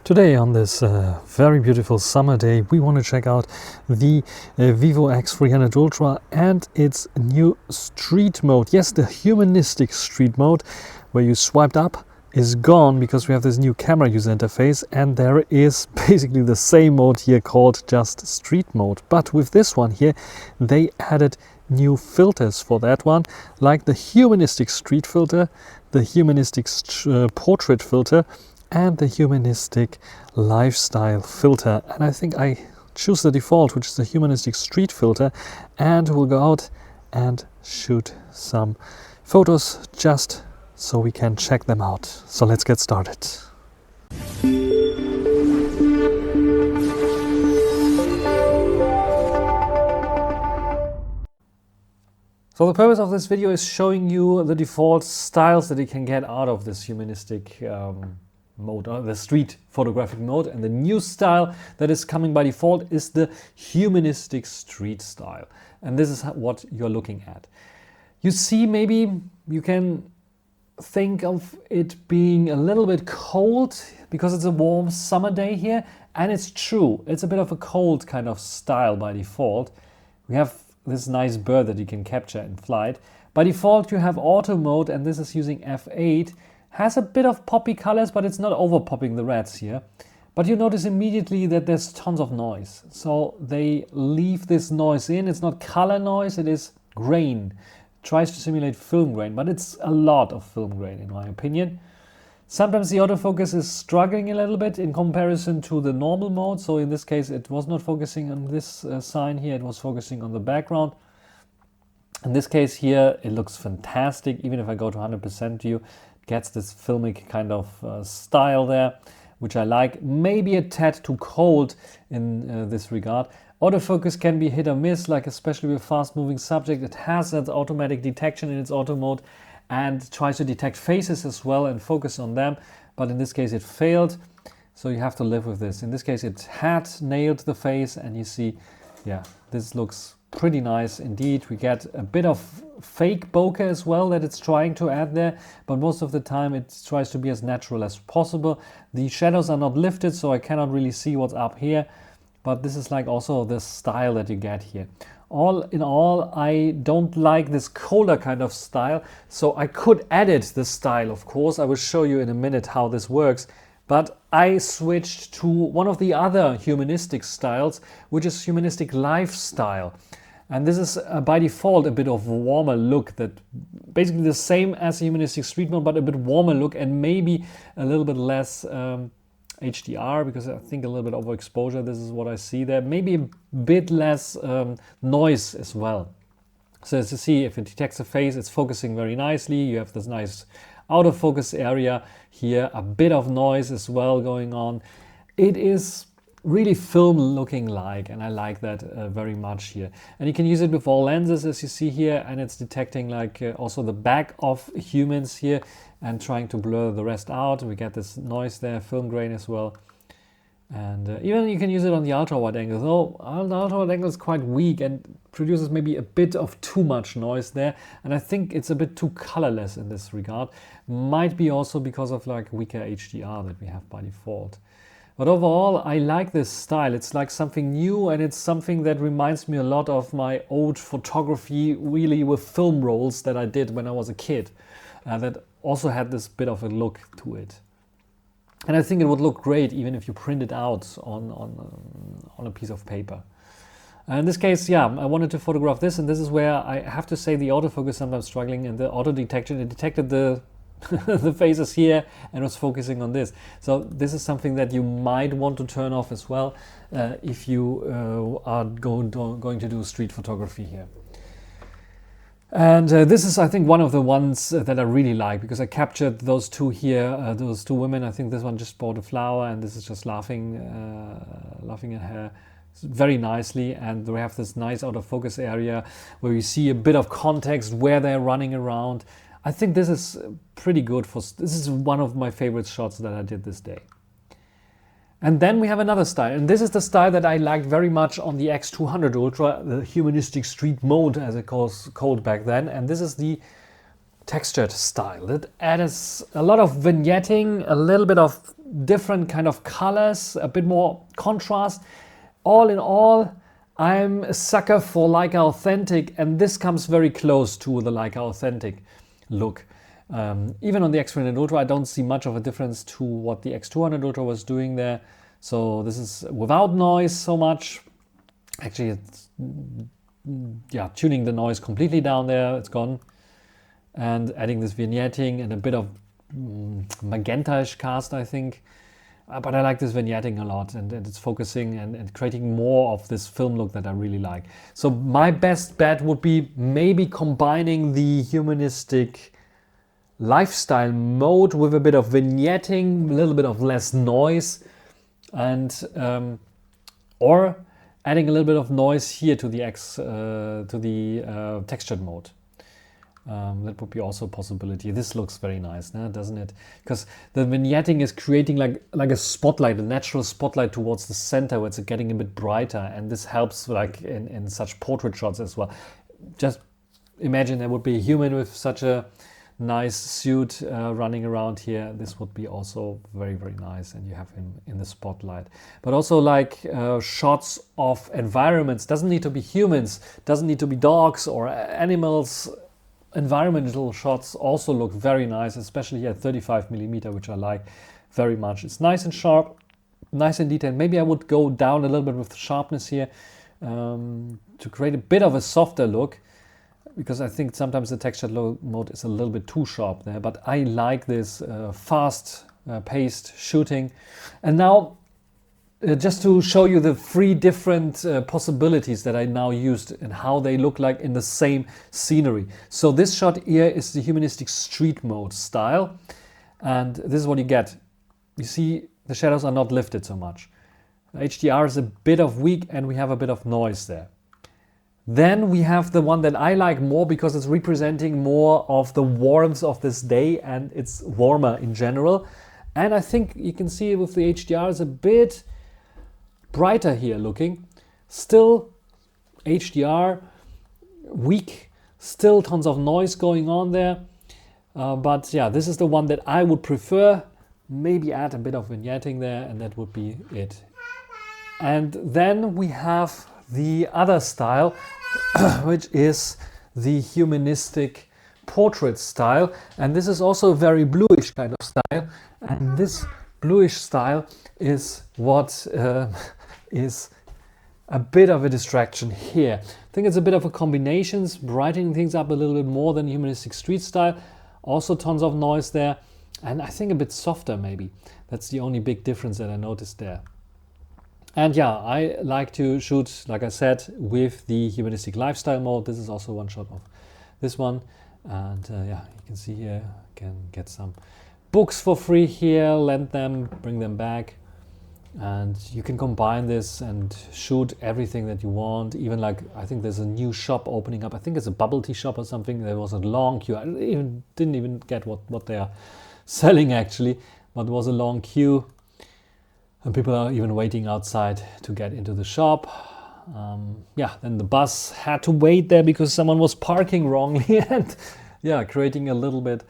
Today on this very beautiful summer day, we want to check out the Vivo X300 Ultra and its new street mode. Yes, the humanistic street mode, where you swiped up, is gone because we have this new camera user interface, and there is basically the same mode here called just street mode. But with this one here, they added new filters for that one, like the humanistic street filter, the humanistic portrait filter, and the humanistic lifestyle filter. And I think I choose the default, which is the humanistic street filter, and we'll go out and shoot some photos just so we can check them out. So let's get started. So the purpose of this video is showing you the default styles that you can get out of this humanistic mode, or the street photographic mode, and the new style that is coming by default is the humanistic street style, and this is what you're looking at. You see, maybe you can think of it being a little bit cold because it's a warm summer day here, and it's true, it's a bit of a cold kind of style by default. We have this nice bird that you can capture in flight. By default you have auto mode, and this is using f8. Has a bit of poppy colors, but it's not over popping the reds here. But you notice immediately that there's tons of noise. So they leave this noise in. It's not color noise, it is grain. It tries to simulate film grain, but it's a lot of film grain in my opinion. Sometimes the autofocus is struggling a little bit in comparison to the normal mode. So in this case, it was not focusing on this sign here, it was focusing on the background. In this case here, it looks fantastic. Even if I go to 100% view, gets this filmic kind of style there, which I like. Maybe a tad too cold in this regard. Autofocus can be hit or miss, like especially with fast moving subject. It has that automatic detection in its auto mode and tries to detect faces as well and focus on them. But in this case it failed, so you have to live with this. In this case it had nailed the face, and you see, yeah, this looks pretty nice indeed. We get a bit of fake bokeh as well that it's trying to add there, but most of the time it tries to be as natural as possible. The shadows are not lifted, so I cannot really see what's up here, but this is like also the style that you get here. All in all, I don't like this colder kind of style, so I could edit the style, of course. I will show you in a minute how this works. But I switched to one of the other humanistic styles, which is humanistic lifestyle. And this is by default a bit of a warmer look, that basically the same as humanistic street mode, but a bit warmer look, and maybe a little bit less HDR, because I think a little bit overexposure. This is what I see there. Maybe a bit less noise as well. So as you see, if it detects a face, it's focusing very nicely. You have this nice out of focus area here, a bit of noise as well going on. It is really film looking like, and I like that very much here. And you can use it with all lenses, as you see here, and it's detecting like also the back of humans here and trying to blur the rest out. We get this noise there, film grain as well. And even you can use it on the ultra wide angle. So the ultra wide angle is quite weak and produces maybe a bit of too much noise there, and I think it's a bit too colorless in this regard. Might be also because of like weaker HDR that we have by default. But overall, I like this style. It's like something new, and it's something that reminds me a lot of my old photography, really with film rolls that I did when I was a kid, that also had this bit of a look to it. And I think it would look great even if you print it out on a piece of paper. In this case, yeah, I wanted to photograph this, and this is where I have to say the autofocus sometimes struggling, and the auto detection, it detected the the faces here and was focusing on this. So this is something that you might want to turn off as well if you are going to do street photography here. And this is, I think, one of the ones that I really like, because I captured those two here, those two women. I think this one just bought a flower, and this is just laughing at her very nicely. And we have this nice out of focus area where you see a bit of context where they're running around. I think this is pretty good this is one of my favorite shots that I did this day. And then we have another style, and this is the style that I liked very much on the X200 Ultra, the humanistic street mode as it was called back then. And this is the textured style. It adds a lot of vignetting, a little bit of different kind of colors, a bit more contrast. All in all, I'm a sucker for Leica Authentic, and this comes very close to the Leica Authentic look. Even on the X300 Ultra, I don't see much of a difference to what the X200 Ultra was doing there. So this is without noise so much. Actually, it's tuning the noise completely down there, it's gone. And adding this vignetting and a bit of magenta-ish cast, I think. But I like this vignetting a lot, and it's focusing and creating more of this film look that I really like. So my best bet would be maybe combining the Humanistic lifestyle mode with a bit of vignetting, a little bit of less noise, and or adding a little bit of noise here to the textured mode. That would be also a possibility. This looks very nice, doesn't it? Because the vignetting is creating like a spotlight, a natural spotlight towards the center where it's getting a bit brighter, and this helps like in such portrait shots as well. Just imagine there would be a human with such a nice suit running around here. This would be also very, very nice, and you have him in the spotlight. But also like shots of environments. Doesn't need to be humans, doesn't need to be dogs or animals. Environmental shots also look very nice, especially at 35mm, which I like very much. It's nice and sharp, nice and detailed. Maybe I would go down a little bit with the sharpness here to create a bit of a softer look, because I think sometimes the textured mode is a little bit too sharp there. But I like this fast paced shooting. And now just to show you the 3 different possibilities that I now used and how they look like in the same scenery. So this shot here is the Humanistic street mode style, and this is what you get. You see the shadows are not lifted so much. HDR is a bit of weak, and we have a bit of noise there. Then we have the one that I like more because it's representing more of the warmth of this day, and it's warmer in general. And I think you can see with the HDR is a bit brighter here looking. Still HDR, weak, still tons of noise going on there. But yeah, this is the one that I would prefer. Maybe add a bit of vignetting there, and that would be it. And then we have the other style, which is the Humanistic portrait style. And this is also a very bluish kind of style. And this bluish style is what is a bit of a distraction here. I think it's a bit of a combination, brightening things up a little bit more than Humanistic street style. Also tons of noise there, and I think a bit softer maybe. That's the only big difference that I noticed there. And yeah, I like to shoot, like I said, with the Humanistic lifestyle mode. This is also one shot of this one. And yeah, you can see here, you can get some books for free here, lend them, bring them back. And you can combine this and shoot everything that you want. Even like, I think there's a new shop opening up. I think it's a bubble tea shop or something. There was a long queue. I didn't even get what they are selling actually, but there was a long queue. And people are even waiting outside to get into the shop. Yeah, then the bus had to wait there because someone was parking wrongly and yeah, creating a little bit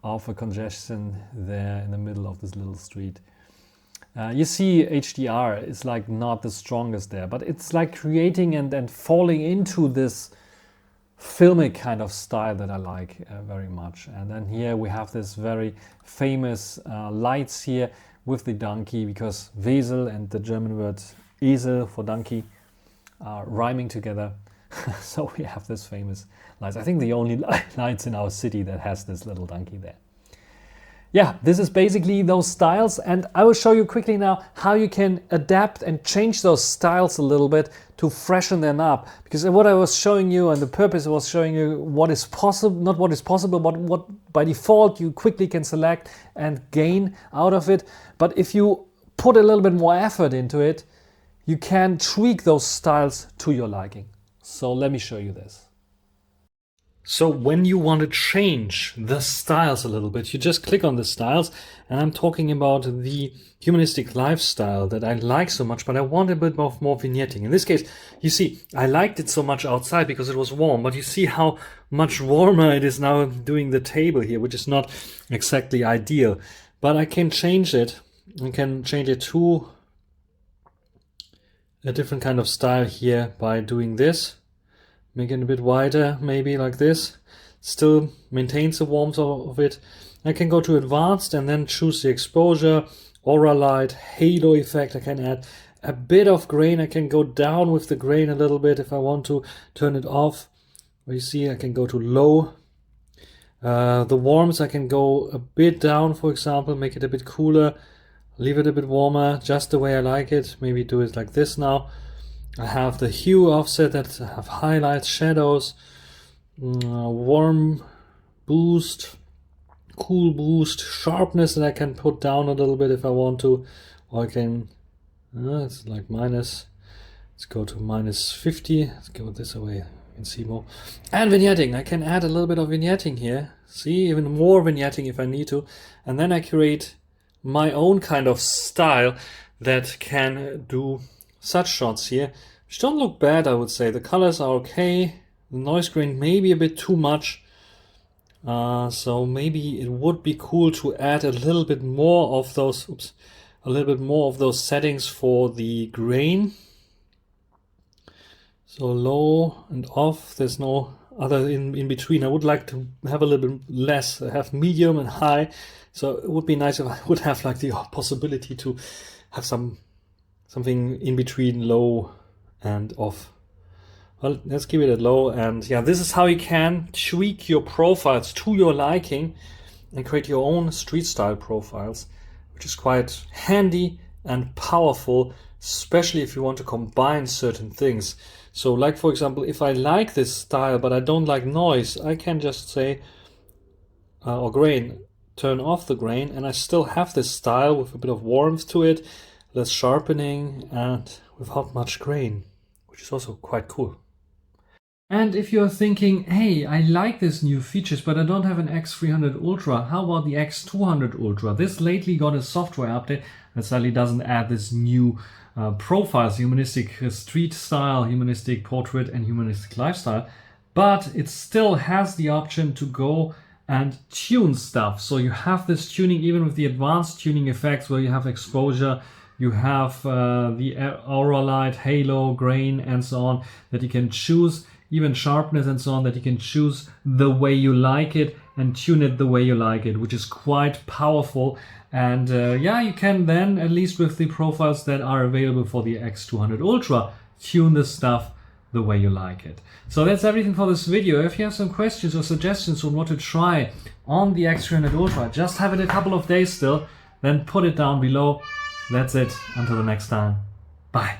of a congestion there in the middle of this little street. You see HDR is like not the strongest there, but it's like creating and falling into this filmic kind of style that I like very much. And then here we have this very famous lights here with the donkey, because Wesel and the German word Esel for donkey are rhyming together. So we have this famous lights. I think the only lights in our city that has this little donkey there. Yeah, this is basically those styles, and I will show you quickly now how you can adapt and change those styles a little bit to freshen them up. Because what I was showing you, and the purpose was showing you what is possible, not what is possible, but what by default you quickly can select and gain out of it. But if you put a little bit more effort into it, you can tweak those styles to your liking. So let me show you this. So when you want to change the styles a little bit, you just click on the styles, and I'm talking about the Humanistic lifestyle that I like so much, but I want a bit more vignetting. In this case, you see, I liked it so much outside because it was warm, but you see how much warmer it is now doing the table here, which is not exactly ideal. But I can change it. I can change it to a different kind of style here by doing this. Make it a bit wider, maybe like this. Still maintains the warmth of it. I can go to advanced and then choose the exposure, aura light, halo effect. I can add a bit of grain. I can go down with the grain a little bit if I want to turn it off. You see, I can go to low. The warmth, I can go a bit down, for example, make it a bit cooler, leave it a bit warmer, just the way I like it. Maybe do it like this now. I have the hue offset that I have highlights, shadows, warm boost, cool boost, sharpness that I can put down a little bit if I want to, or I can, it's like minus, let's go to minus 50, let's go this away, you can see more. And vignetting, I can add a little bit of vignetting here, see, even more vignetting if I need to, and then I create my own kind of style that can do such shots here, which don't look bad, I would say. The colors are okay. The noise grain maybe a bit too much. So maybe it would be cool to add a little bit more of those, settings for the grain. So low and off. There's no other in between. I would like to have a little bit less. I have medium and high. So it would be nice if I would have like the possibility to have something in between low and off. Well, let's keep it at low. And yeah, this is how you can tweak your profiles to your liking and create your own street style profiles, which is quite handy and powerful, especially if you want to combine certain things. So like, for example, if I like this style but I don't like noise, I can just say, or grain, turn off the grain, and I still have this style with a bit of warmth to it, less sharpening, and without much grain, which is also quite cool. And if you're thinking, hey, I like these new features, but I don't have an X300 Ultra, how about the X200 Ultra? This lately got a software update that sadly doesn't add this new profiles, Humanistic street style, Humanistic portrait, and Humanistic lifestyle, but it still has the option to go and tune stuff. So you have this tuning even with the advanced tuning effects where you have exposure, you have the aura light, halo, grain, and so on, that you can choose, even sharpness and so on, that you can choose the way you like it and tune it the way you like it, which is quite powerful. And yeah, you can then, at least with the profiles that are available for the X200 Ultra, tune the stuff the way you like it. So that's everything for this video. If you have some questions or suggestions on what to try on the X300 Ultra, just have it a couple of days still, then put it down below. That's it. Until the next time. Bye.